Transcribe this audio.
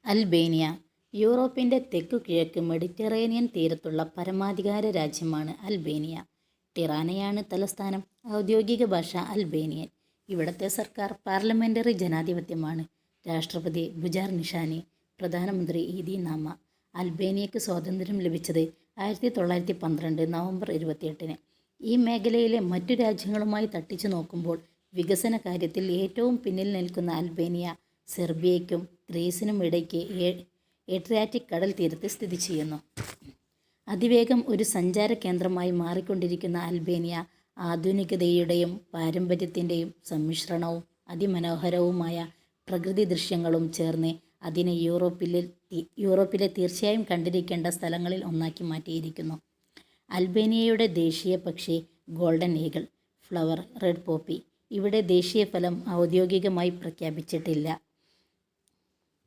Albania യൂറോപ്പിൻ്റെ തെക്കുകിഴക്ക് Mediterranean തീരത്തുള്ള പരമാധികാര രാജ്യമാണ് അൽബേനിയ. ടിറാനയാണ് തലസ്ഥാനം. ഔദ്യോഗിക ഭാഷ അൽബേനിയൻ. ഇവിടത്തെ സർക്കാർ പാർലമെൻ്ററി ജനാധിപത്യമാണ്. രാഷ്ട്രപതി ബുജാർ നിഷാനി. പ്രധാനമന്ത്രി ഈദി നാമ. അൽബേനിയക്ക് സ്വാതന്ത്ര്യം ലഭിച്ചത് 1912 നവംബർ 28-ന്. ഈ മേഖലയിലെ മറ്റു രാജ്യങ്ങളുമായി തട്ടിച്ചു നോക്കുമ്പോൾ വികസന കാര്യത്തിൽ ഏറ്റവും പിന്നിൽ നിൽക്കുന്ന അൽബേനിയ സെർബിയയ്ക്കും ഗ്രീസിനും ഇടയ്ക്ക് ഏഡ്രിയാറ്റിക് കടൽ തീരത്ത് സ്ഥിതി ചെയ്യുന്നു. അതിവേഗം ഒരു സഞ്ചാര കേന്ദ്രമായി മാറിക്കൊണ്ടിരിക്കുന്ന അൽബേനിയ ആധുനികതയുടെയും പാരമ്പര്യത്തിൻ്റെയും സമ്മിശ്രണവും അതിമനോഹരവുമായ പ്രകൃതി ദൃശ്യങ്ങളും ചേർന്ന് അതിനെ യൂറോപ്പിലെ തീർച്ചയായും കണ്ടിരിക്കേണ്ട സ്ഥലങ്ങളിൽ ഒന്നാക്കി മാറ്റിയിരിക്കുന്നു. അൽബേനിയയുടെ ദേശീയ പക്ഷി golden eagle, flower red poppy. ഇവിടെ ദേശീയ ഫലം ഔദ്യോഗികമായി പ്രഖ്യാപിച്ചിട്ടില്ല.